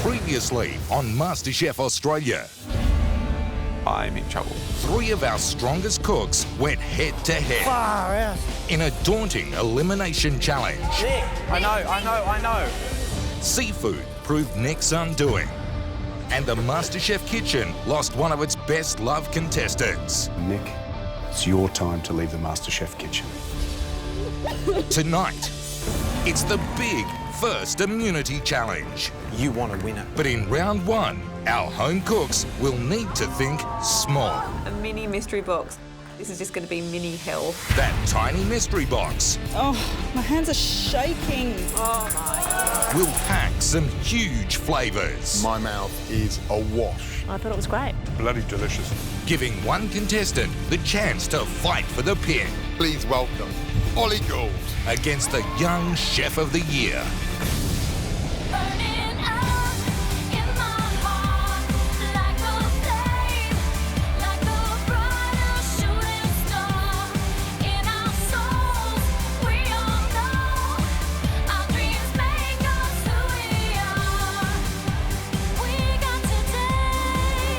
Previously on MasterChef Australia, I'm in trouble. 3 of our strongest cooks went head-to-head Far out. in a daunting elimination challenge. Yeah, I know. Seafood proved Nick's undoing, and the MasterChef kitchen lost one of its best-loved contestants. Nick, it's your time to leave the MasterChef kitchen. Tonight, it's the big first immunity challenge. You want to win it. But in round 1, our home cooks will need to think small. A mini mystery box. This is just going to be mini hell. That tiny mystery box Oh, my hands are shaking. will pack some huge flavours, My mouth is awash. I thought it was great. Bloody delicious. giving one contestant the chance to fight for the pin Please welcome Ollie against the young chef of the year. Burning up in my heart like a flame, like a brighter shooting star in our souls. We all know our dreams make us who we are. We got today,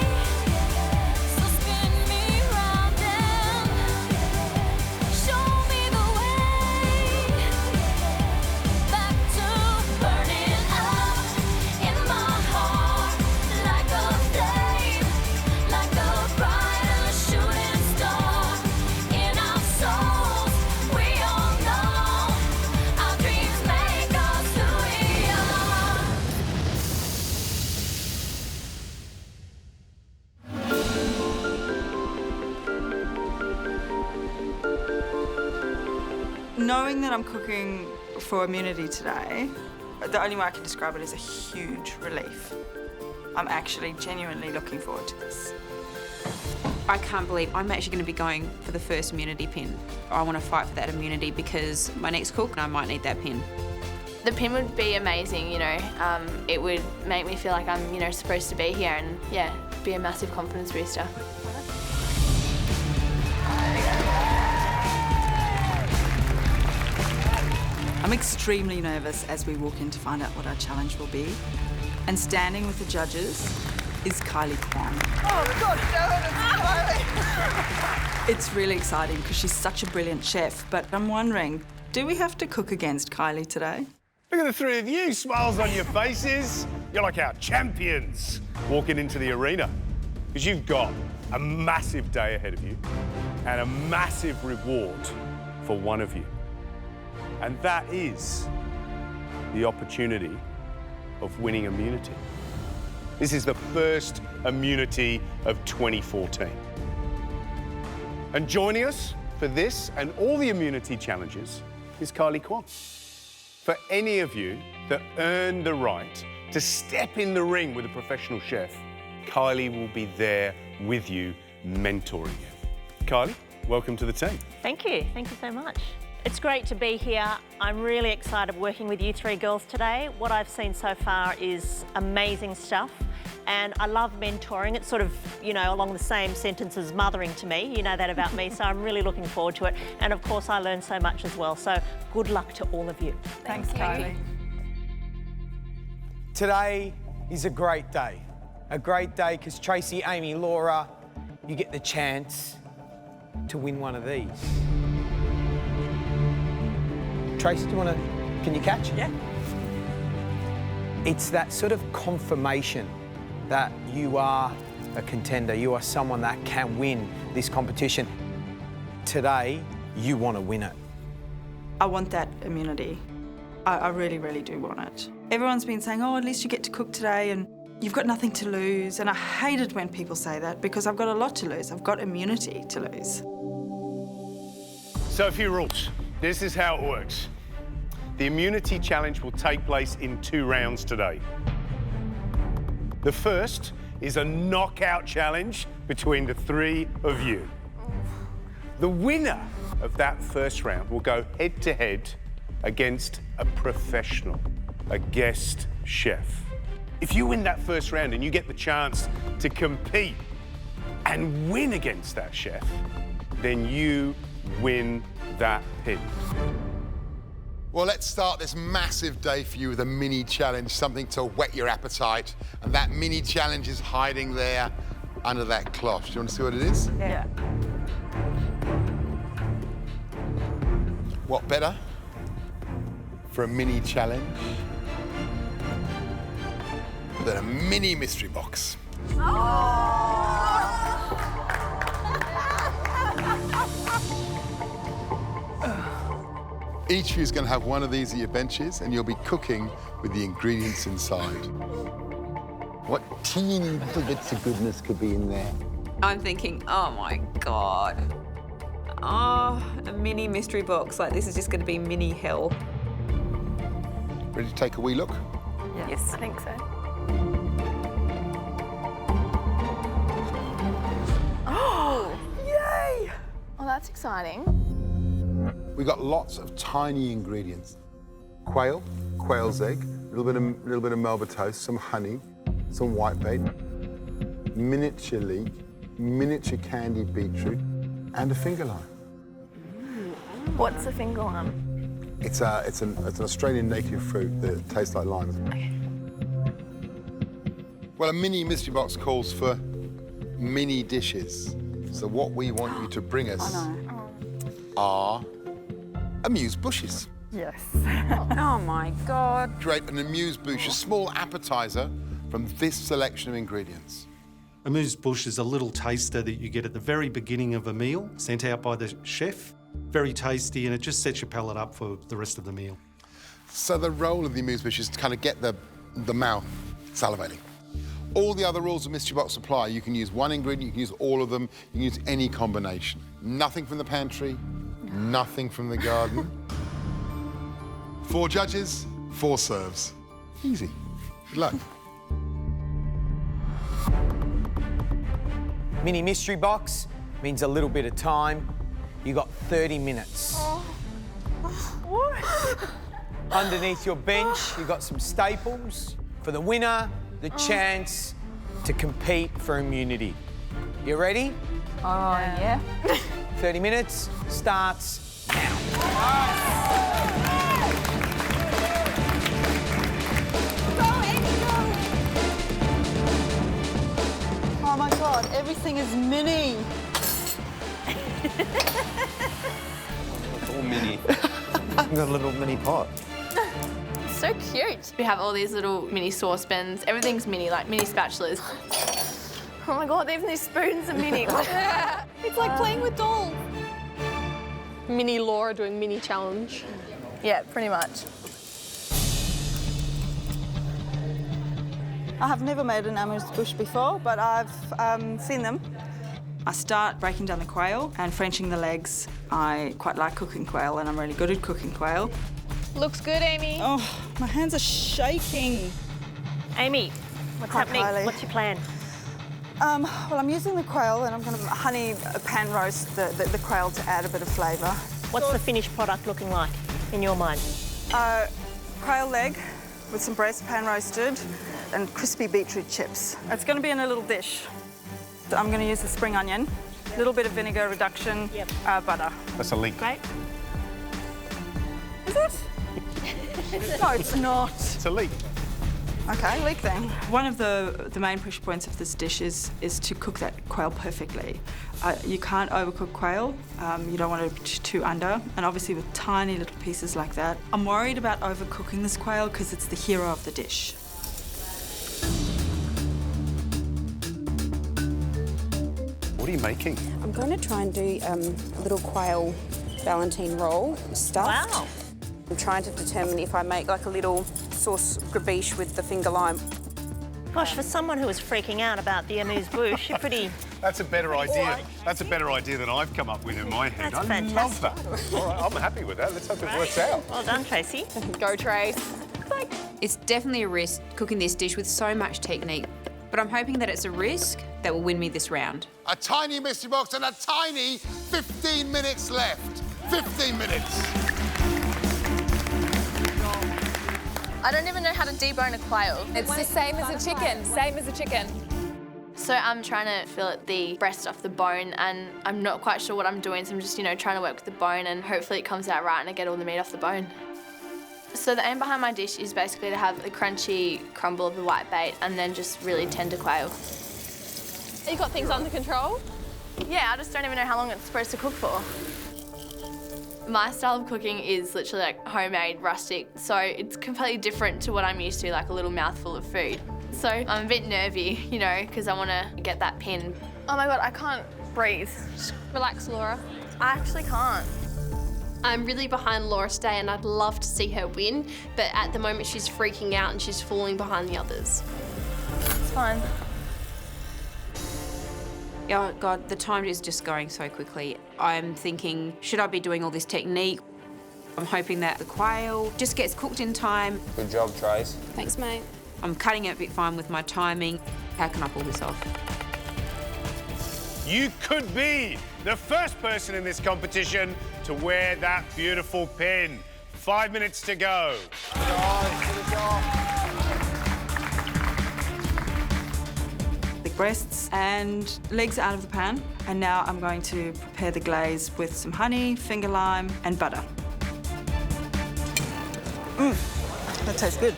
so spin me round and show me the way back to burning up in my heart like a flame, like a brighter shooting star in our souls. We all know our dreams make us who we are. Knowing that I'm cooking for immunity today, the only way I can describe it is a huge relief. I'm actually genuinely looking forward to this. I can't believe I'm actually going to be going for the first immunity pin. I want to fight for that immunity because my next cook, I might need that pin. The pin would be amazing, you know. It would make me feel like I'm, you know, supposed to be here and, yeah, be a massive confidence booster. I'm extremely nervous as we walk in to find out what our challenge will be. And standing with the judges is Kylie Kwong. Oh, God, no, it's really exciting because she's such a brilliant chef, but I'm wondering, do we have to cook against Kylie today? Look at the 3 of you, smiles on your faces. You're like our champions walking into the arena. Because you've got a massive day ahead of you and a massive reward for one of you. And that is the opportunity of winning immunity. This is the first immunity of 2014. And joining us for this and all the immunity challenges is Kylie Kwong. For any of you that earn the right to step in the ring with a professional chef, Kylie will be there with you, mentoring you. Kylie, welcome to the team. Thank you so much. It's great to be here. I'm really excited working with you 3 girls today. What I've seen so far is amazing stuff, and I love mentoring. It's sort of, you know, along the same sentence as mothering to me. You know that about me, so I'm really looking forward to it. And of course, I learn so much as well, so good luck to all of you. Thanks, Kylie. Today is a great day. A great day because Tracy, Amy, Laura, you get the chance to win one of these. Tracy, do you want to, can you catch? Yeah. It's that sort of confirmation that you are a contender, you are someone that can win this competition. Today, you want to win it. I want that immunity. I really, really do want it. Everyone's been saying, oh, at least you get to cook today and you've got nothing to lose. And I hate it when people say that because I've got a lot to lose. I've got immunity to lose. So a few rules. This is how it works. The immunity challenge will take place in 2 rounds today. The first is a knockout challenge between the 3 of you. The winner of that first round will go head-to-head against a professional, a guest chef. If you win that first round and you get the chance to compete and win against that chef, then you win that pin. Well, let's start this massive day for you with a mini challenge, something to whet your appetite. And that mini challenge is hiding there under that cloth. Do you want to see what it is? Yeah. What better for a mini challenge than a mini mystery box? Each of you is going to have one of these at your benches, and you'll be cooking with the ingredients inside. What teeny little bits of goodness could be in there? I'm thinking, oh my God. Oh, a mini mystery box. Like, this is just going to be mini hell. Ready to take a wee look? Yes, I think so. Oh! Yay! Oh, that's exciting. We've got lots of tiny ingredients. Quail, quail's egg, a little bit of Melba toast, some honey, some whitebait, miniature leek, miniature candied beetroot, and a finger lime. What's a finger lime? It's an Australian native fruit that tastes like limes. Okay. Well, a mini mystery box calls for mini dishes. So what we want you to bring us are Amuse Bouches. Yes. Oh my God. Create an Amuse Bouche, a small appetizer from this selection of ingredients. Amuse Bouche is a little taster that you get at the very beginning of a meal, sent out by the chef. Very tasty, and it just sets your palate up for the rest of the meal. So the role of the Amuse Bouche is to kind of get the mouth salivating. All the other rules of Mystery Box apply. You can use one ingredient, you can use all of them, you can use any combination. Nothing from the pantry, nothing from the garden. 4 judges, 4 serves. Easy. Good luck. Mini mystery box means a little bit of time. You got 30 minutes. Underneath your bench, you got some staples for the winner, the chance to compete for immunity. You ready? Oh, yeah. 30 minutes starts now. Oh my God, everything is mini. It's all mini. Got a little mini pot. So cute. We have all these little mini saucepans. Everything's mini, like mini spatulas. Oh my God, even these spoons are mini. It's like playing with dolls. Mini Laura doing mini challenge. Yeah, pretty much. I have never made an Amuse Bouche before, but I've seen them. I start breaking down the quail and Frenching the legs. I quite like cooking quail, and I'm really good at cooking quail. Looks good, Amy. Oh, my hands are shaking. Amy, what's Hi, happening? Kylie. What's your plan? Well, I'm using the quail, and I'm going to honey pan roast the quail to add a bit of flavour. What's the finished product looking like in your mind? Quail leg with some breast pan roasted and crispy beetroot chips. It's going to be in a little dish. I'm going to use the spring onion, a little bit of vinegar reduction, butter. That's a leek. Great. Is it? No, it's not. It's a leek. Okay, leek then. One of the main push points of this dish is to cook that quail perfectly. You can't overcook quail. You don't want it too under, and obviously with tiny little pieces like that. I'm worried about overcooking this quail because it's the hero of the dish. What are you making? I'm going to try and do a little quail Valentine roll stuffed. Wow. I'm trying to determine if I make like a little sauce grabiche with the finger lime. Gosh, for someone who was freaking out about the Amuse Bouche, you're pretty... That's a better idea. That's a better idea than I've come up with in my head. That's I love that. fantastic. All right, I'm happy with that. Let's hope it works out. Well done, Tracy. Go, Trace. It's definitely a risk cooking this dish with so much technique, but I'm hoping that it's a risk that will win me this round. A tiny mystery box and a tiny 15 minutes left. 15 minutes. I don't even know how to debone a quail. It's the same as a chicken. Same as a chicken. So I'm trying to fillet the breast off the bone, and I'm not quite sure what I'm doing, so I'm just, trying to work with the bone, and hopefully it comes out right and I get all the meat off the bone. So the aim behind my dish is basically to have a crunchy crumble of the whitebait and then just really tender quail. You got things under control? Yeah, I just don't even know how long it's supposed to cook for. My style of cooking is literally like homemade, rustic, so it's completely different to what I'm used to, like a little mouthful of food. So I'm a bit nervy, you know, because I want to get that pin. Oh my God, I can't breathe. Just relax, Laura. I actually can't. I'm really behind Laura today and I'd love to see her win, but at the moment she's freaking out and she's falling behind the others. It's fine. Oh God, the time is just going so quickly. I'm thinking, should I be doing all this technique? I'm hoping that the quail just gets cooked in time. Good job, Trace. Thanks, mate. I'm cutting it a bit fine with my timing. How can I pull this off? You could be the first person in this competition to wear that beautiful pin. 5 minutes to go. The breasts and legs out of the pan. And now I'm going to prepare the glaze with some honey, finger lime and butter. That tastes good.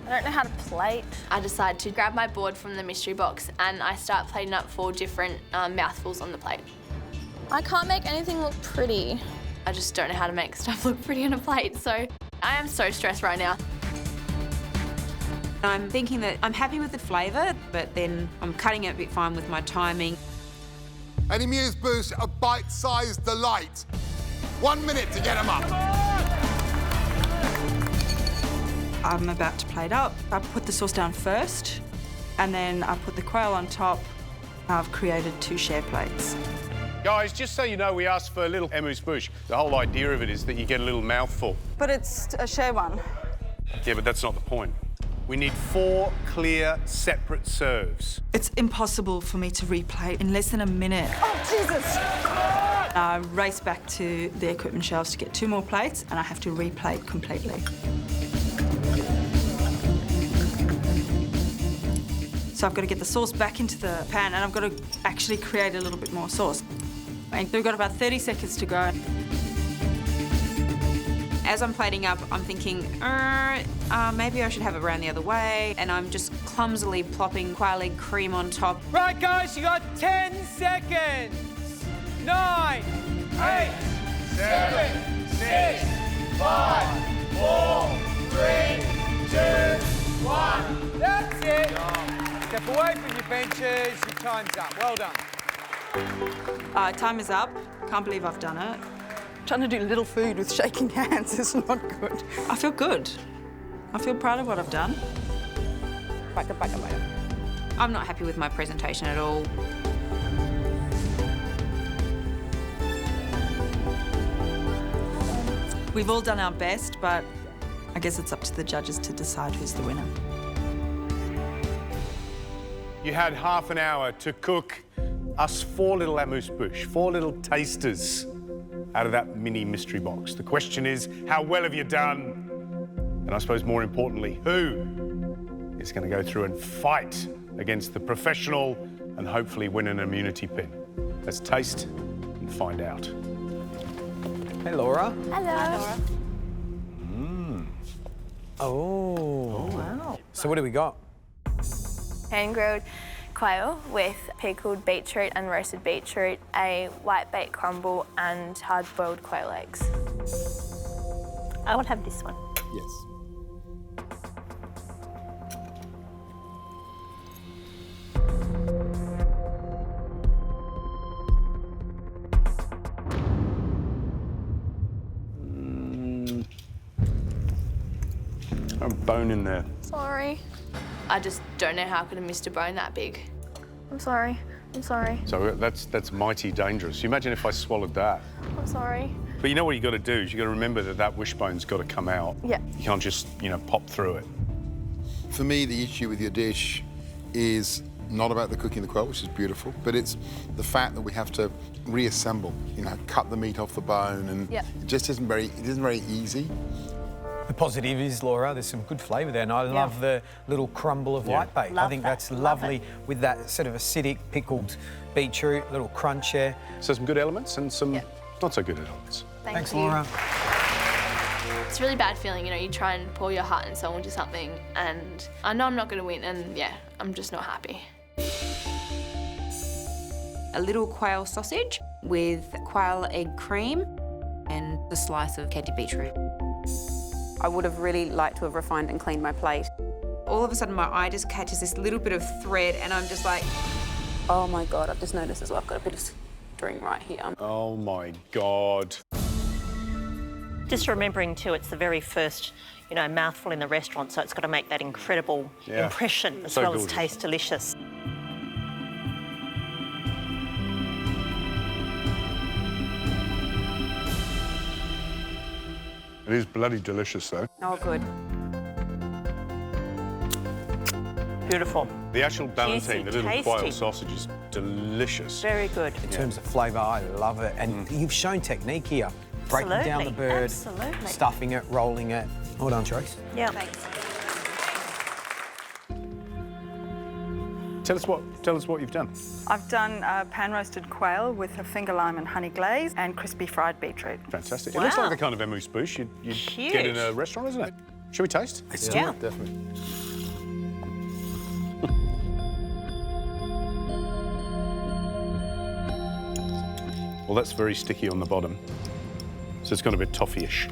I don't know how to plate. I decide to grab my board from the mystery box and I start plating up 4 different mouthfuls on the plate. I can't make anything look pretty. I just don't know how to make stuff look pretty on a plate, so I am so stressed right now. I'm thinking that I'm happy with the flavour, but then I'm cutting it a bit fine with my timing. An Amuse Bouche, a bite-sized delight. 1 minute to get them up. I'm about to plate up. I put the sauce down first, and then I put the quail on top. I've created 2 share plates. Guys, just so you know, we asked for a little Amuse Bouche. The whole idea of it is that you get a little mouthful. But it's a share one. Yeah, but that's not the point. We need 4 clear, separate serves. It's impossible for me to replate in less than a minute. Oh, Jesus! I race back to the equipment shelves to get 2 more plates, and I have to replate completely. So I've got to get the sauce back into the pan, and I've got to actually create a little bit more sauce. And we've got about 30 seconds to go. As I'm plating up, I'm thinking, maybe I should have it around the other way, and I'm just clumsily plopping quail egg cream on top. Right, guys, you got 10 seconds. 9, 8, 7, 6, 5, 4, 3, 2, 1. That's it. Step away from your benches. Your time's up. Well done. Time is up. Can't believe I've done it. Trying to do little food with shaking hands is not good. I feel good. I feel proud of what I've done. I'm not happy with my presentation at all. We've all done our best, but I guess it's up to the judges to decide who's the winner. You had half an hour to cook us 4 little Amuse Bouche, 4 little tasters out of that mini mystery box. The question is, how well have you done? And I suppose more importantly, who is going to go through and fight against the professional and hopefully win an immunity pin? Let's taste and find out. Hey, Laura. Hello. Hi, Laura. Oh. Wow. So what do we got? Hand-grilled quail with pickled beetroot and roasted beetroot, a whitebait crumble and hard-boiled quail eggs. I will have this one. Yes. A bone in there. Sorry. I just don't know how I could have missed a bone that big. I'm sorry. I'm sorry. So that's mighty dangerous. You imagine if I swallowed that. I'm sorry. But you know what you got to do is you got to remember that wishbone's got to come out. Yeah. You can't just, pop through it. For me, the issue with your dish is not about the cooking of the quail, which is beautiful, but it's the fact that we have to reassemble, cut the meat off the bone, and Yep. it just isn't very easy. The positive is, Laura, there's some good flavour there, and I love the little crumble of whitebait. I think that's lovely with that sort of acidic pickled beetroot, little crunch there. So some good elements and some not so good elements. Thanks, Laura. It's a really bad feeling, you know, you try and pour your heart and soul into something and I know I'm not going to win and yeah, I'm just not happy. A little quail sausage with quail egg cream and a slice of candied beetroot. I would have really liked to have refined and cleaned my plate. All of a sudden my eye just catches this little bit of thread and I'm just like, oh my God, I've just noticed as well, I've got a bit of string right here. Oh my God. Just remembering too, it's the very first, you know, mouthful in the restaurant, so it's got to make that incredible impression as well as taste delicious. It is bloody delicious though. Oh, good. Beautiful. The actual ballantine, the little tasty. quail sausage is delicious. Very good. In terms of flavour, I love it. And you've shown technique here. Breaking down the bird, stuffing it, rolling it. Well done, Trace. Yeah. Thanks. Tell us what you've done. I've done pan-roasted quail with a finger lime and honey glaze and crispy fried beetroot. Fantastic. Wow. It looks like the kind of Amuse Bouche you'd get in a restaurant, isn't it? Shall we taste? Yeah. Definitely. Well, that's very sticky on the bottom, so it's got a bit toffee-ish.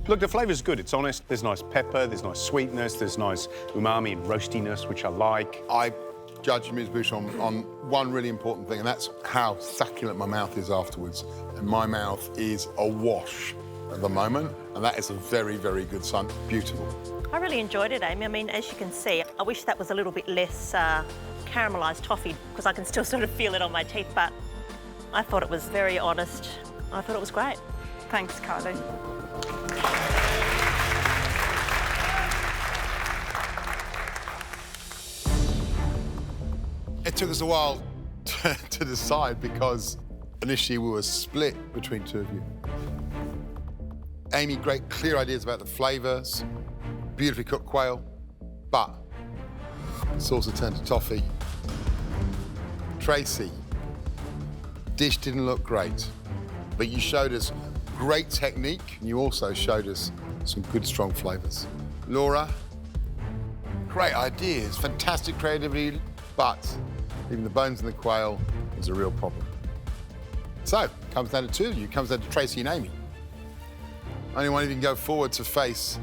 Look, the flavour's good, it's honest. There's nice pepper, there's nice sweetness, there's nice umami and roastiness, which I like. I judge Amuse Bouche on one really important thing, and that's how succulent my mouth is afterwards. And my mouth is awash at the moment, and that is a very, very good sign. Beautiful. I really enjoyed it, Amy. I mean, as you can see, I wish that was a little bit less caramelised toffee because I can still sort of feel it on my teeth, but I thought it was very honest. I thought it was great. Thanks, Kylie. It took us a while to decide because initially we were split between two of you. Amy, great clear ideas about the flavours, beautifully cooked quail, but sauce had turned to toffee. Tracy, dish didn't look great, but you showed us great technique, and you also showed us some good, strong flavours. Laura, great ideas, fantastic creativity, but even the bones in the quail was a real problem. So, comes down to two of you, comes down to Tracy and Amy. Only one of you can go forward to face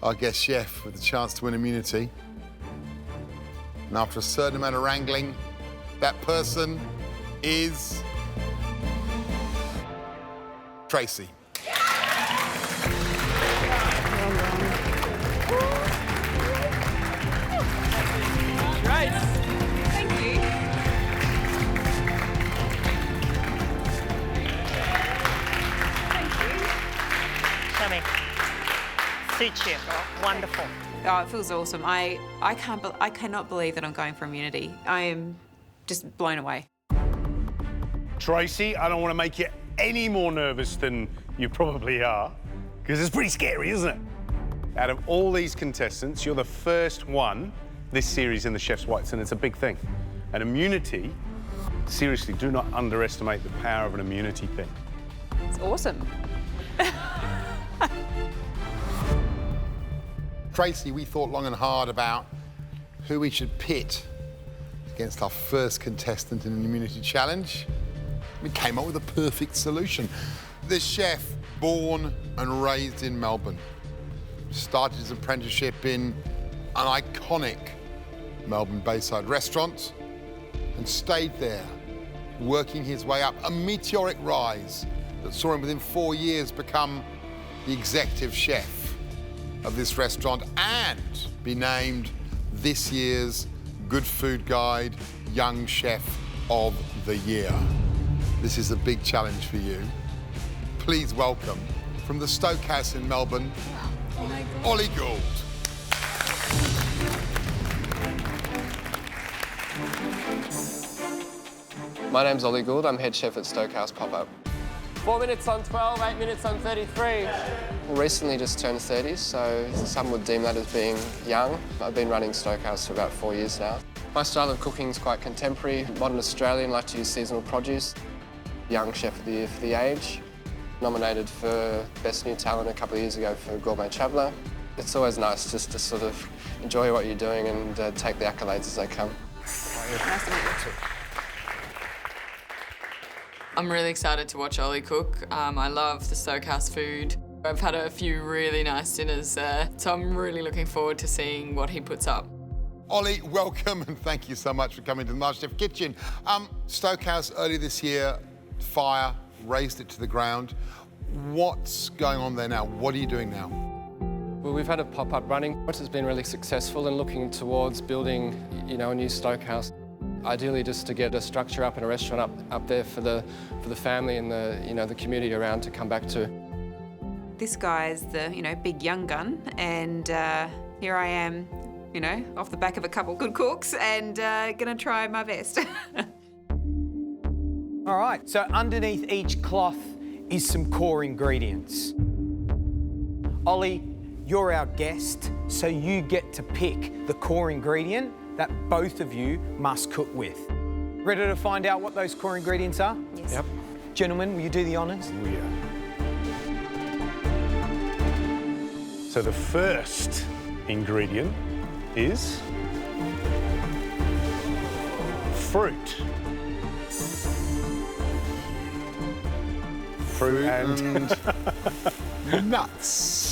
our guest chef with the chance to win immunity. And after a certain amount of wrangling, that person is Tracy. Right. Thank you. Tell me. Suits you. Wonderful. Oh, it feels awesome. I cannot believe that I'm going for immunity. I am just blown away. Tracy, I don't want to make you any more nervous than you probably are, because it's pretty scary, isn't it? Out of all these contestants, you're the first one this series in the Chef's Whites, and it's a big thing. And immunity, seriously, do not underestimate the power of an immunity pin. It's awesome. Tracy, we thought long and hard about who we should pit against our first contestant in an immunity challenge. We came up with a perfect solution. The chef, born and raised in Melbourne, started his apprenticeship in an iconic Melbourne Bayside restaurant and stayed there, working his way up a meteoric rise that saw him within 4 years become the executive chef of this restaurant and be named this year's Good Food Guide Young Chef of the Year. This is a big challenge for you. Please welcome, from the Stokehouse in Melbourne, Ollie Gould. My name's Ollie Gould, I'm head chef at Stokehouse Pop-Up. 4 minutes on 12, 8 minutes on 33. Recently just turned 30, so some would deem that as being young. I've been running Stokehouse for about 4 years now. My style of cooking is quite contemporary, modern Australian, like to use seasonal produce. Young Chef of the Year for the age. Nominated for Best New Talent a couple of years ago for Gourmet Traveller. It's always nice just to sort of enjoy what you're doing and take the accolades as they come. Nice to meet you too. I'm really excited to watch Ollie cook. I love the Stokehouse food. I've had a few really nice dinners there, so I'm really looking forward to seeing what he puts up. Ollie, welcome and thank you so much for coming to the MasterChef kitchen. Stokehouse earlier this year, fire, razed it to the ground. What's going on there now? What are you doing now? Well, we've had a pop-up running, which has been really successful and looking towards building, you know, a new Stokehouse. Ideally, just to get a structure up and a restaurant up there for the family and the community around to come back to. This guy's the big young gun, and here I am, off the back of a couple good cooks, and gonna try my best. All right, so underneath each cloth is some core ingredients. Ollie, you're our guest, so you get to pick the core ingredient that both of you must cook with. Ready to find out what those core ingredients are? Yes. Yep. Gentlemen, will you do the honours? We are. So the first ingredient is fruit. Fruit and nuts.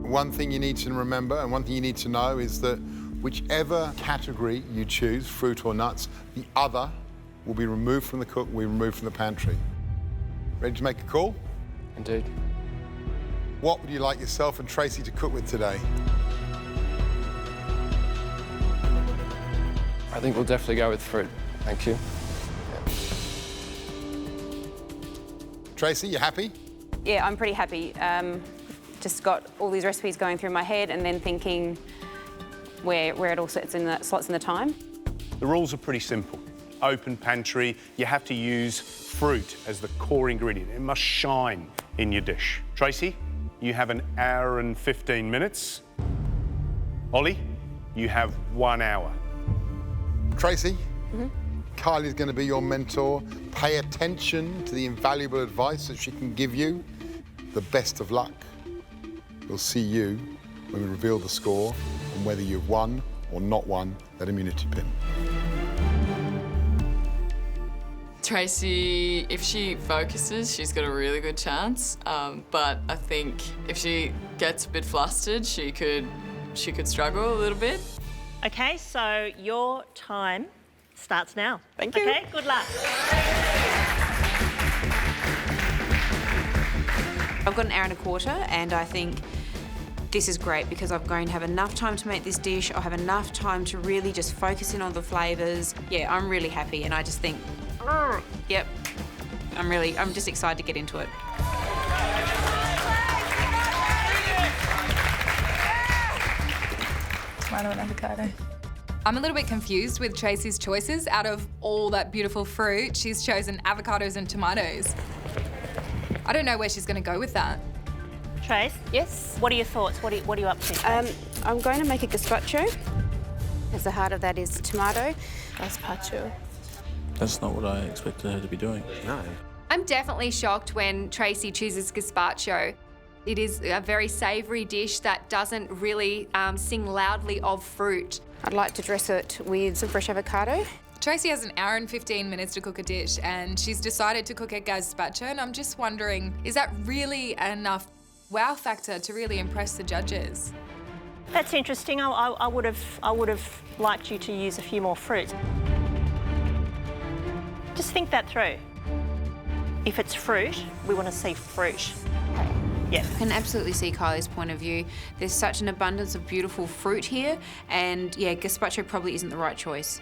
One thing you need to remember and one thing you need to know is that whichever category you choose, fruit or nuts, the other will be removed from the cook, will be removed from the pantry. Ready to make a call? Indeed. What would you like yourself and Tracy to cook with today? I think we'll definitely go with fruit. Thank you. Tracy, you happy? Yeah, I'm pretty happy. Just got all these recipes going through my head and then thinking where it all slots in the time. The rules are pretty simple. Open pantry, you have to use fruit as the core ingredient. It must shine in your dish. Tracy, you have 1 hour and 15 minutes. Ollie, you have 1 hour. Tracy, Kylie's going to be your mentor. Pay attention to the invaluable advice that she can give you. The best of luck. We'll see you when we reveal the score and whether you've won or not won that immunity pin. Tracy, if she focuses, she's got a really good chance. But I think if she gets a bit flustered, she could struggle a little bit. Okay, so your time starts now. Thank you. Okay, good luck. I've got 1 hour and a quarter, and I think this is great because I'm going to have enough time to make this dish. I'll have enough time to really just focus in on the flavours. Yeah, I'm really happy, and I just think, yep, I'm just excited to get into it. Tomato and avocado. I'm a little bit confused with Tracy's choices. Out of all that beautiful fruit, she's chosen avocados and tomatoes. I don't know where she's going to go with that. Trace? Yes? What are your thoughts? What are you up to? I'm going to make a gazpacho. As the heart of that is tomato. Gazpacho. That's not what I expected her to be doing. No. I'm definitely shocked when Tracy chooses gazpacho. It is a very savoury dish that doesn't really sing loudly of fruit. I'd like to dress it with some fresh avocado. Tracy has 1 hour and 15 minutes to cook a dish, and she's decided to cook a gazpacho, and I'm just wondering, is that really enough wow factor to really impress the judges? That's interesting. I would have liked you to use a few more fruit. Just think that through. If it's fruit, we want to see fruit. Yeah. I can absolutely see Kylie's point of view. There's such an abundance of beautiful fruit here, and yeah, gazpacho probably isn't the right choice.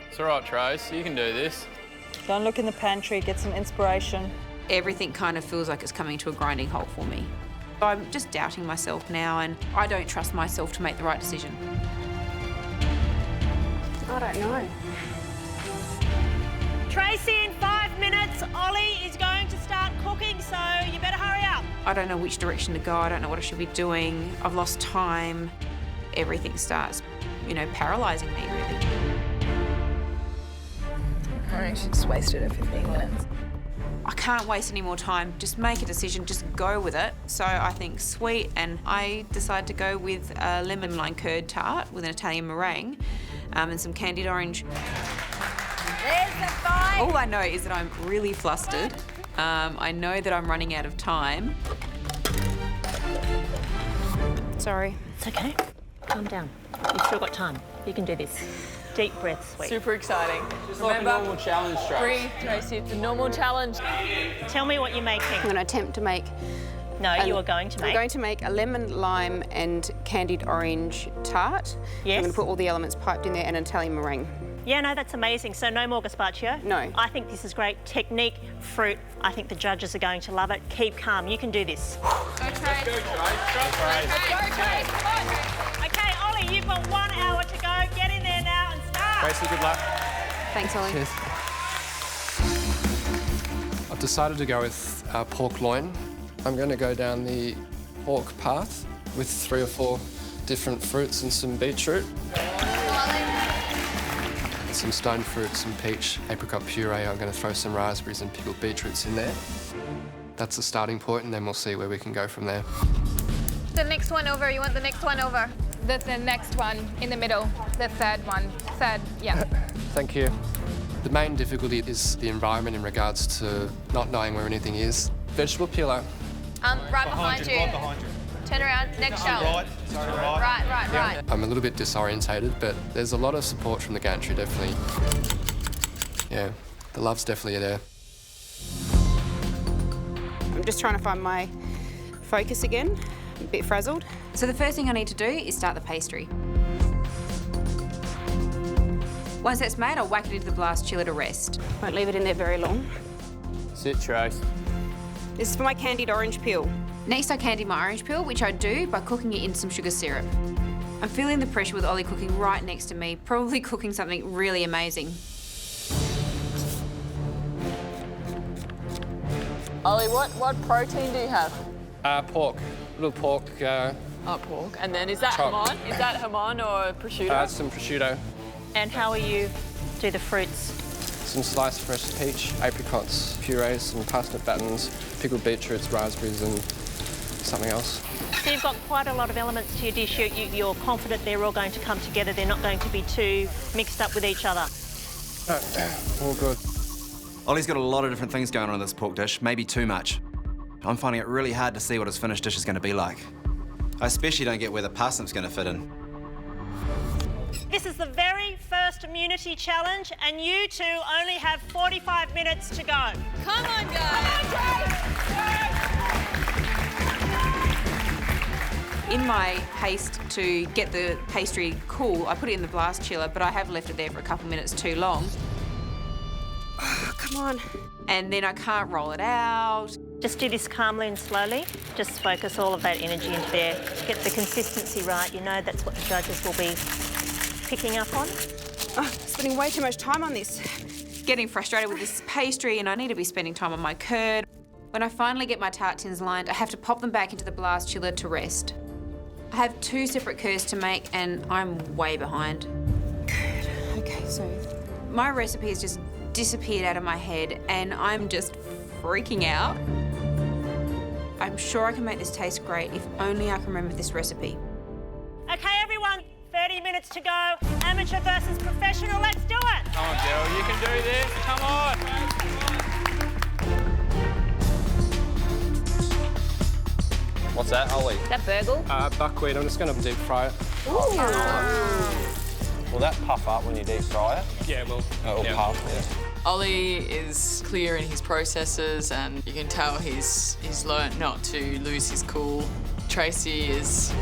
It's all right, Trace, you can do this. Go and look in the pantry, get some inspiration. Everything kind of feels like it's coming to a grinding halt for me. I'm just doubting myself now, and I don't trust myself to make the right decision. I don't know. Tracy, in 5 minutes, Ollie is going to start cooking, so you better hurry up. I don't know which direction to go. I don't know what I should be doing. I've lost time. Everything starts, you know, paralysing me, really. I actually just wasted a 15 minutes. I can't waste any more time. Just make a decision, just go with it. So I think sweet, and I decided to go with a lemon lime curd tart with an Italian meringue and some candied orange. There's the fight! All I know is that I'm really flustered. I know that I'm running out of time. Sorry. It's okay. Calm down. You've still got time. You can do this. Deep breath, sweet. Super exciting. Just like a normal challenge, Trace. Breathe, Tracy. It's a normal challenge. Tell me what you're making. I'm going to attempt to make... No, you are going to make... I'm going to make a lemon, lime and candied orange tart. Yes. I'm going to put all the elements piped in there and an Italian meringue. Yeah, no, that's amazing. So no more gazpacho? No. I think this is great. Technique, fruit. I think the judges are going to love it. Keep calm. You can do this. Go, Trace. Go, Trace. Come on. Okay, Ollie, you've got 1 hour to go. Get in there now and start. Tracy, good luck. Thanks, Ollie. Cheers. I've decided to go with pork loin. I'm going to go down the pork path with 3 or 4 different fruits and some beetroot. Some stone fruit, some peach, apricot puree. I'm going to throw some raspberries and pickled beetroots in there. That's the starting point, and then we'll see where we can go from there. The next one over. You want the next one over? The next one in the middle. The third one. Third, yeah. Thank you. The main difficulty is the environment in regards to not knowing where anything is. Vegetable peeler. Right behind you. Right behind you. Turn around, next shelf. Right. Right. I'm a little bit disorientated, but there's a lot of support from the gantry, definitely. Yeah, the love's definitely there. I'm just trying to find my focus again. I'm a bit frazzled. So the first thing I need to do is start the pastry. Once that's made, I'll whack it into the blast chiller to rest. Won't leave it in there very long. Sit, Trace. This is for my candied orange peel. Next, I candy my orange peel, which I do by cooking it in some sugar syrup. I'm feeling the pressure with Ollie cooking right next to me, probably cooking something really amazing. Ollie, what protein do you have? Pork. Little pork. Pork. And then is that Chop. jamon? Is that jamon or prosciutto? Some prosciutto. And how will you do the fruits? Some sliced fresh peach, apricots, purees, some parsnip battens, pickled beetroots, raspberries and something else. So you've got quite a lot of elements to your dish. You're confident they're all going to come together. They're not going to be too mixed up with each other. All good. Ollie's got a lot of different things going on in this pork dish, maybe too much. I'm finding it really hard to see what his finished dish is going to be like. I especially don't get where the parsnip's going to fit in. This is the very first immunity challenge, and you two only have 45 minutes to go. Come on, guys. In my haste to get the pastry cool, I put it in the blast chiller, but I have left it there for a couple minutes too long. Come on. And then I can't roll it out. Just do this calmly and slowly. Just focus all of that energy into there. Get the consistency right. You know that's what the judges will be picking up on. Spending way too much time on this. Getting frustrated with this pastry, and I need to be spending time on my curd. When I finally get my tart tins lined, I have to pop them back into the blast chiller to rest. I have 2 separate curds to make, and I'm way behind. Curd. Okay, so my recipe has just disappeared out of my head, and I'm just freaking out. I'm sure I can make this taste great if only I can remember this recipe. Okay, everyone, 30 minutes to go. Amateur versus professional, let's do it. Come on, girl, you can do this. Come on. What's that, Ollie? That burgle? Buckwheat. I'm just going to deep fry it. Will that puff up when you deep fry it? Yeah, well, It'll puff, yeah. Ollie is clear in his processes, and you can tell he's learnt not to lose his cool. Tracy is...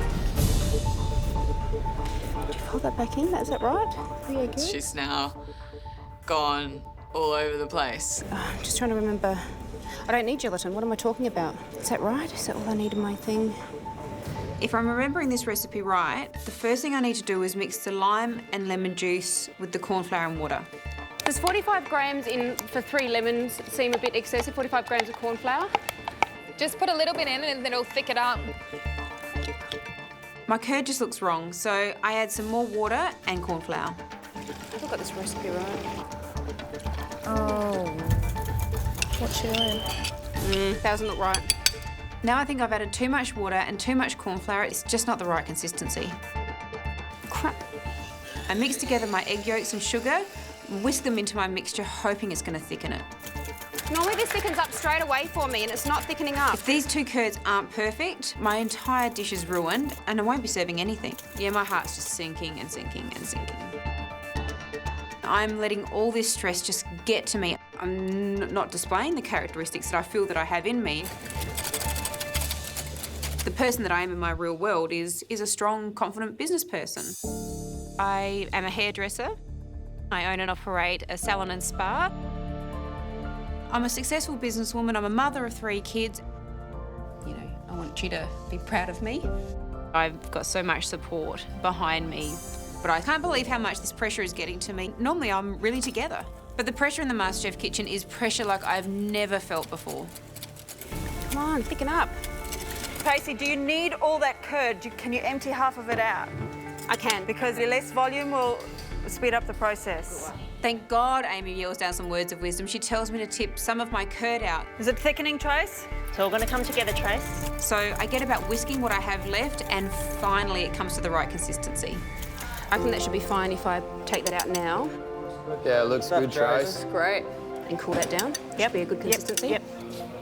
did you fold that back in? Is that right? Yeah, good. She's now gone all over the place. I'm just trying to remember. I don't need gelatin. What am I talking about? Is that right? Is that all I need in my thing? If I'm remembering this recipe right, the first thing I need to do is mix the lime and lemon juice with the corn flour and water. Does 45 grams in for 3 lemons seem a bit excessive? 45 grams of corn flour? Just put a little bit in and then it'll thick it up. My curd just looks wrong, so I add some more water and corn flour. I've got this recipe right. Oh. What's she doing? Doesn't look right. Now I think I've added too much water and too much corn flour. It's just not the right consistency. Crap. I mix together my egg yolks and sugar, whisk them into my mixture, hoping it's going to thicken it. Normally this thickens up straight away for me and it's not thickening up. If these two curds aren't perfect, my entire dish is ruined and I won't be serving anything. Yeah, my heart's just sinking and sinking and sinking. I'm letting all this stress just get to me. I'm not displaying the characteristics that I feel that I have in me. The person that I am in my real world is a strong, confident business person. I am a hairdresser. I own and operate a salon and spa. I'm a successful businesswoman. I'm a mother of 3 kids. You know, I want you to be proud of me. I've got so much support behind me, but I can't believe how much this pressure is getting to me. Normally, I'm really together. But the pressure in the MasterChef kitchen is pressure like I've never felt before. Come on, thicken up. Tracy, do you need all that curd? Can you empty half of it out? I can. Because the less volume will speed up the process. Thank God Amy yells down some words of wisdom. She tells me to tip some of my curd out. Is it thickening, Trace? It's all going to come together, Trace. So I get about whisking what I have left and finally it comes to the right consistency. I think that should be fine if I take that out now. Yeah, it looks good, Trace. Great. And cool that down. Yep. Should be a good consistency. Yep.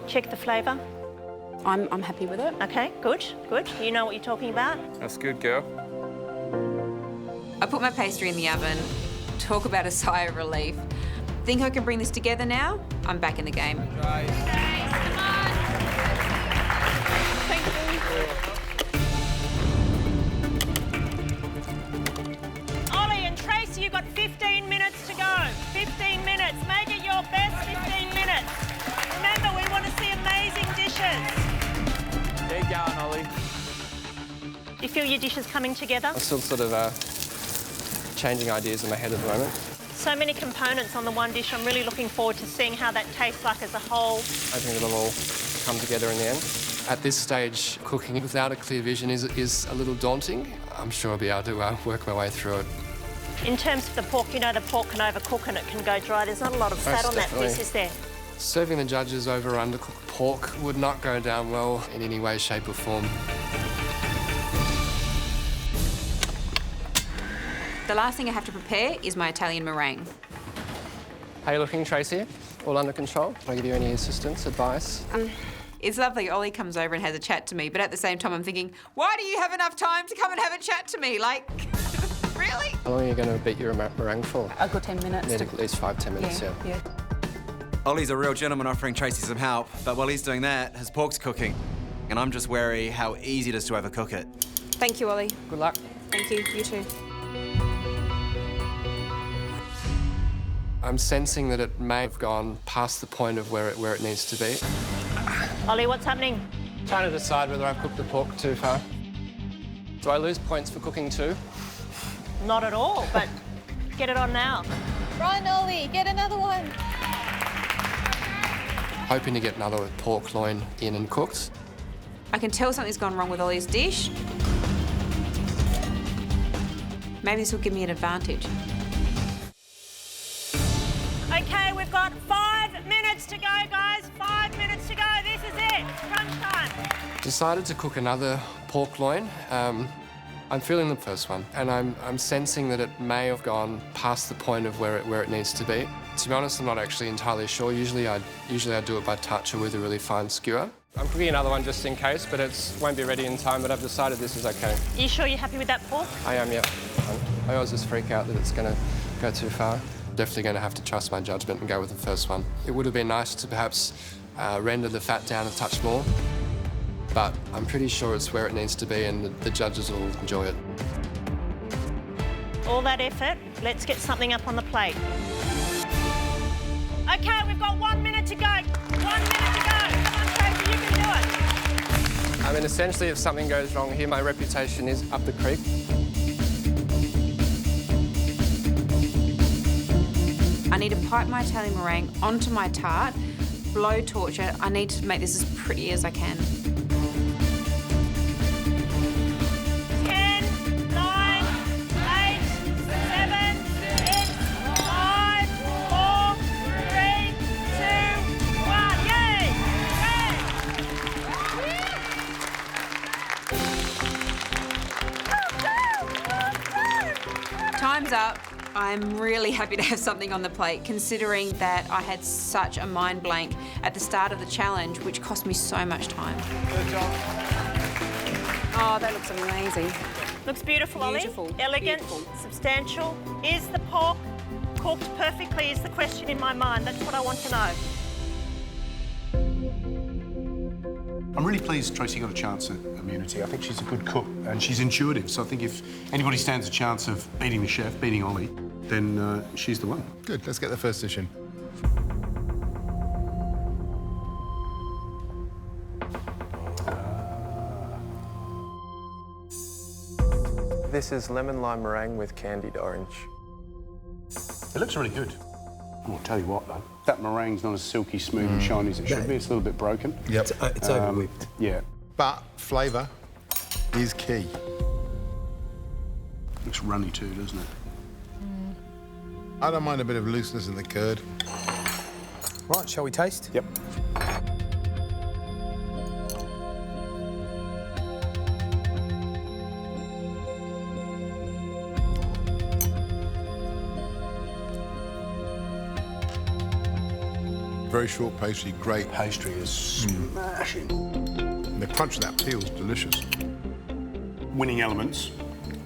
Check the flavour. I'm happy with it. Okay, good, good. You know what you're talking about. That's good, girl. I put my pastry in the oven. Talk about a sigh of relief. Think I can bring this together now? I'm back in the game. Ollie and Tracy, you've got 15 minutes to go. 15 minutes. Make it your best 15 minutes. Remember, we want to see amazing dishes. Keep going, Ollie. Do you feel your dishes coming together? I'm still sort of changing ideas in my head at the moment. So many components on the one dish. I'm really looking forward to seeing how that tastes like as a whole. I think it'll all come together in the end. At this stage, cooking without a clear vision is a little daunting. I'm sure I'll be able to work my way through it. In terms of the pork, you know the pork can overcook and it can go dry. There's not a lot of fat on that piece, is there? Serving the judges over undercooked pork would not go down well in any way, shape or form. The last thing I have to prepare is my Italian meringue. How are you looking, Tracy? All under control? Can I give you any assistance, advice? It's lovely. Ollie comes over and has a chat to me, but at the same time I'm thinking, why do you have enough time to come and have a chat to me? Like, really? How long are you going to beat your meringue for? I've got 10 minutes. Need at least 5-10 minutes, yeah. Ollie's a real gentleman offering Tracy some help, but while he's doing that, his pork's cooking. And I'm just wary how easy it is to overcook it. Thank you, Ollie. Good luck. Thank you. You too. I'm sensing that it may have gone past the point of where it needs to be. Ollie, what's happening? Trying to decide whether I've cooked the pork too far. Do I lose points for cooking too? Not at all, but get it on now. Run, Ollie, get another one. Hoping to get another pork loin in and cooked. I can tell something's gone wrong with Ollie's dish. Maybe this will give me an advantage. Okay, we've got 5 minutes to go, guys. 5 minutes to go. This is it. Crunch time. Decided to cook another pork loin. I'm feeling the first one, and I'm sensing that it may have gone past the point of where it needs to be. To be honest, I'm not actually entirely sure. Usually I do it by touch or with a really fine skewer. I'm cooking another one just in case, but it won't be ready in time, but I've decided this is okay. Are you sure you're happy with that pork? I am, yeah. I always just freak out that it's going to go too far. Definitely going to have to trust my judgment and go with the first one. It would have been nice to perhaps render the fat down a touch more, but I'm pretty sure it's where it needs to be and the judges will enjoy it. All that effort, let's get something up on the plate. Okay, we've got 1 minute to go. 1 minute to go. Come on, Tracy, you can do it. I mean, essentially, if something goes wrong here, my reputation is up the creek. I need to pipe my Italian meringue onto my tart, blowtorch it. I need to make this as pretty as I can. 10, 9, 8, 7, 6, 5, 4, 3, 2, 1. Yay! Time's up. I'm really happy to have something on the plate, considering that I had such a mind blank at the start of the challenge, which cost me so much time. Oh, that looks amazing. Looks beautiful, Beautiful. Ollie. Elegant, Beautiful. substantial. Is the pork cooked perfectly is the question in my mind. That's what I want to know. I'm really pleased Tracy got a chance at immunity. I think she's a good cook and she's intuitive. So I think if anybody stands a chance of beating the chef, beating Ollie, then she's the one. Good, let's get the first dish in. This is lemon lime meringue with candied orange. It looks really good. I'll tell you what, though, that meringue's not as silky smooth and shiny as it should be. It's a little bit broken. Yep. It's over-whipped. Yeah. But flavour is key. Looks runny too, doesn't it? I don't mind a bit of looseness in the curd. Right, shall we taste? Yep. Very short pastry, great. Pastry is smashing. The crunch of that peel is delicious. Winning elements,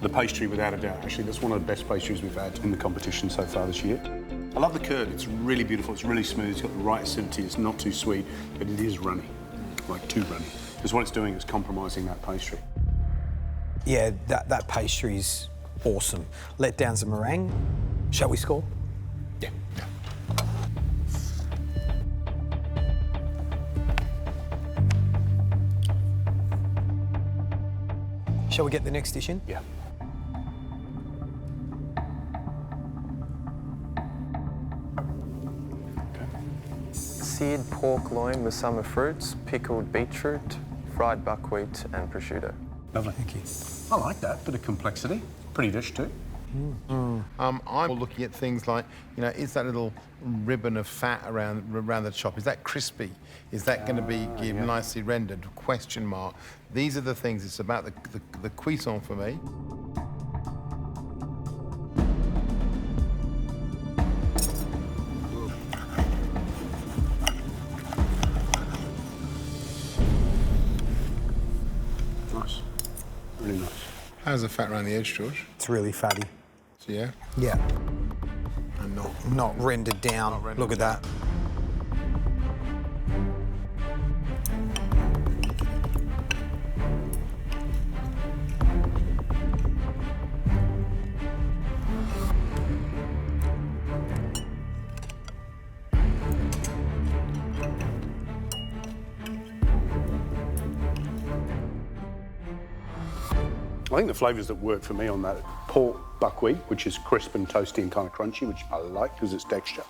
the pastry without a doubt. Actually, that's one of the best pastries we've had in the competition so far this year. I love the curd. It's really beautiful. It's really smooth. It's got the right acidity. It's not too sweet, but it is runny, like too runny. Because what it's doing is compromising that pastry. Yeah, that pastry's awesome. Let down some meringue. Shall we score? Yeah. Shall we get the next dish in? Yeah. Seared pork loin with summer fruits, pickled beetroot, fried buckwheat and prosciutto. Lovely. Thank you. I like that. Bit of complexity. Pretty dish too. I'm looking at things like, you know, is that little ribbon of fat around the chop, is that crispy? Is that going to be nicely rendered? Question mark. These are the things. It's about the cuisson for me. Nice. Really nice. How's the fat around the edge, George? It's really fatty. So, yeah? Yeah. And not rendered down. Look at that. I think the flavours that work for me on that pork buckwheat, which is crisp and toasty and kind of crunchy, which I like because it's texture.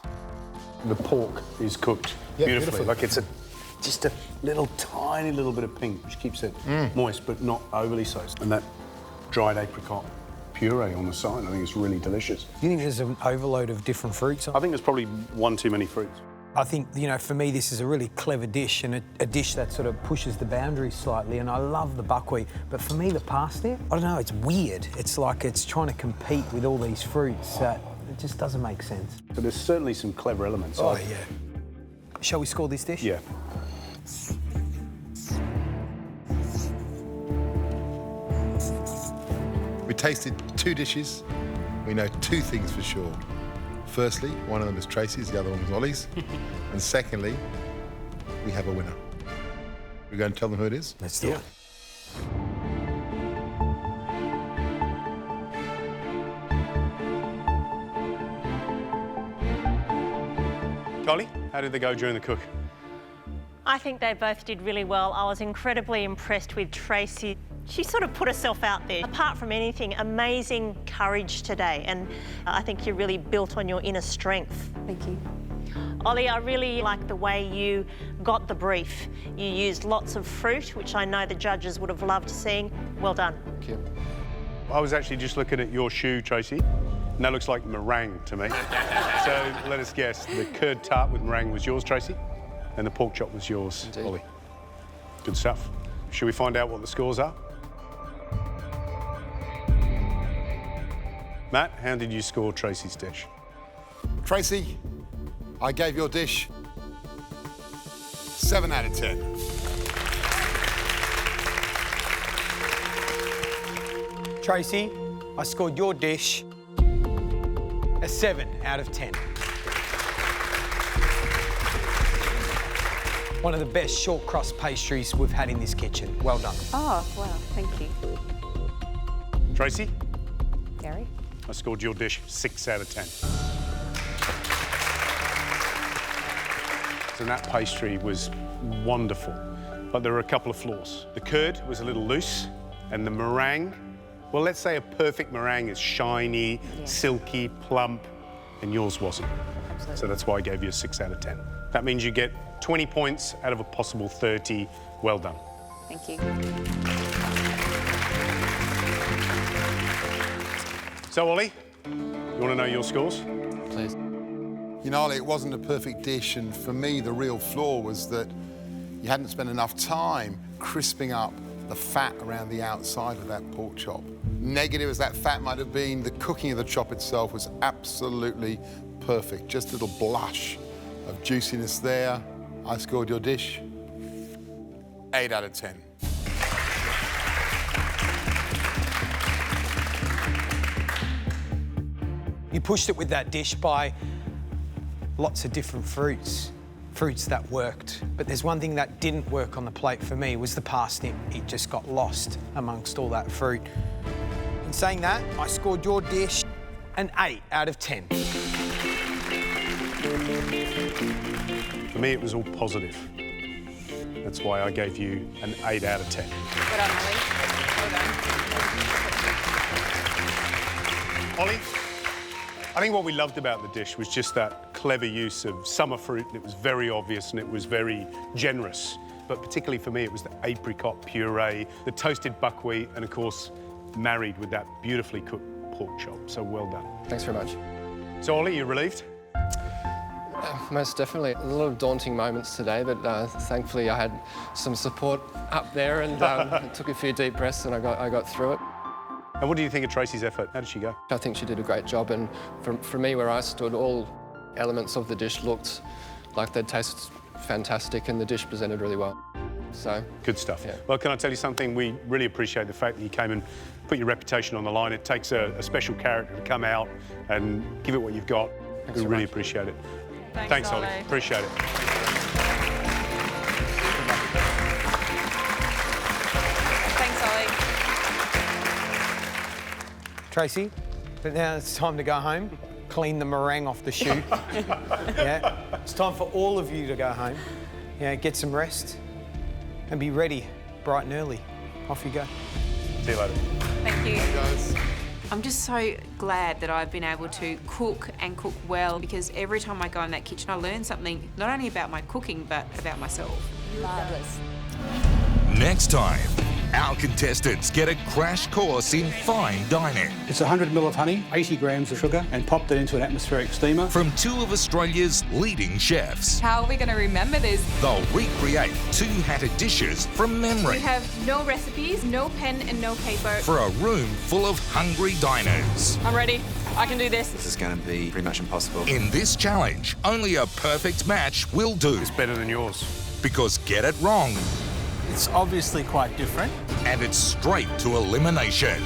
The pork is cooked beautifully. Like it's just a little tiny little bit of pink, which keeps it moist but not overly so. And that dried apricot puree on the side, I think it's really delicious. Do you think there's an overload of different fruits? I think there's probably one too many fruits. I think, you know, for me, this is a really clever dish and a dish that sort of pushes the boundaries slightly, and I love the buckwheat. But for me, the pasta, I don't know, it's weird. It's like it's trying to compete with all these fruits. It just doesn't make sense. So there's certainly some clever elements. Oh, yeah. Shall we score this dish? Yeah. We tasted 2 dishes. We know 2 things for sure. Firstly, one of them is Tracy's, the other one is Ollie's. And secondly, we have a winner. We're going to tell them who it is? Let's do it. Kylie, how did they go during the cook? I think they both did really well. I was incredibly impressed with Tracy. She sort of put herself out there. Apart from anything, amazing courage today, and I think you really built on your inner strength. Thank you. Ollie, I really like the way you got the brief. You used lots of fruit, which I know the judges would have loved seeing. Well done. Thank you. I was actually just looking at your shoe, Tracy, and that looks like meringue to me. So let us guess, the curd tart with meringue was yours, Tracy, and the pork chop was yours, Indeed. Ollie. Good stuff. Should we find out what the scores are? Matt, how did you score Tracy's dish? Tracy, I gave your dish 7 out of 10. Tracy, I scored your dish a 7 out of 10. One of the best short crust pastries we've had in this kitchen. Well done. Oh, wow, thank you. Tracy, Gary? I scored your dish 6 out of 10. And that pastry was wonderful, but there were a couple of flaws. The curd was a little loose, and the meringue, well, let's say a perfect meringue is shiny, silky, plump, and yours wasn't. Absolutely. So that's why I gave you a 6 out of 10. That means you get 20 points out of a possible 30. Well done. Thank you. So, Ollie, you want to know your scores? Please. You know, Ollie, it wasn't a perfect dish, and for me, the real flaw was that you hadn't spent enough time crisping up the fat around the outside of that pork chop. Negative as that fat might have been, the cooking of the chop itself was absolutely perfect. Just a little blush of juiciness there. I scored your dish 8 out of 10. You pushed it with that dish by lots of different fruits that worked. But there's one thing that didn't work on the plate for me, was the parsnip. It just got lost amongst all that fruit. In saying that, I scored your dish an 8 out of 10. For me, it was all positive. That's why I gave you an 8 out of 10. Well done, Ollie. Well done. Ollie, I think what we loved about the dish was just that clever use of summer fruit, and it was very obvious and it was very generous. But particularly for me, it was the apricot puree, the toasted buckwheat, and of course, married with that beautifully cooked pork chop. So well done. Thanks very much. So Ollie, you relieved? Most definitely. A lot of daunting moments today, but thankfully I had some support up there, and took a few deep breaths, and I got through it. And what do you think of Tracy's effort? How did she go? I think she did a great job, and for me, where I stood, all elements of the dish looked like they'd taste fantastic, and the dish presented really well. So good stuff. Yeah. Well, can I tell you something? We really appreciate the fact that you came and put your reputation on the line. It takes a special character to come out and give it what you've got. We really appreciate it. Thanks, Ollie. Appreciate it. Thanks, Ollie. Tracy, but now it's time to go home, clean the meringue off the shoe. Yeah, it's time for all of you to go home. Yeah, get some rest and be ready bright and early. Off you go. See you later. Thank you. Hey, guys. I'm just so glad that I've been able to cook and cook well, because every time I go in that kitchen, I learn something, not only about my cooking, but about myself. Marvellous. Next time, our contestants get a crash course in fine dining. It's 100 ml of honey, 80 grams of sugar, and popped it into an atmospheric steamer. From two of Australia's leading chefs. How are we going to remember this? They'll recreate two-hatted dishes from memory. We have no recipes, no pen and no paper. For a room full of hungry diners. I'm ready. I can do this. This is going to be pretty much impossible. In this challenge, only a perfect match will do. It's better than yours. Because get it wrong, It's obviously quite different. and it's straight to elimination.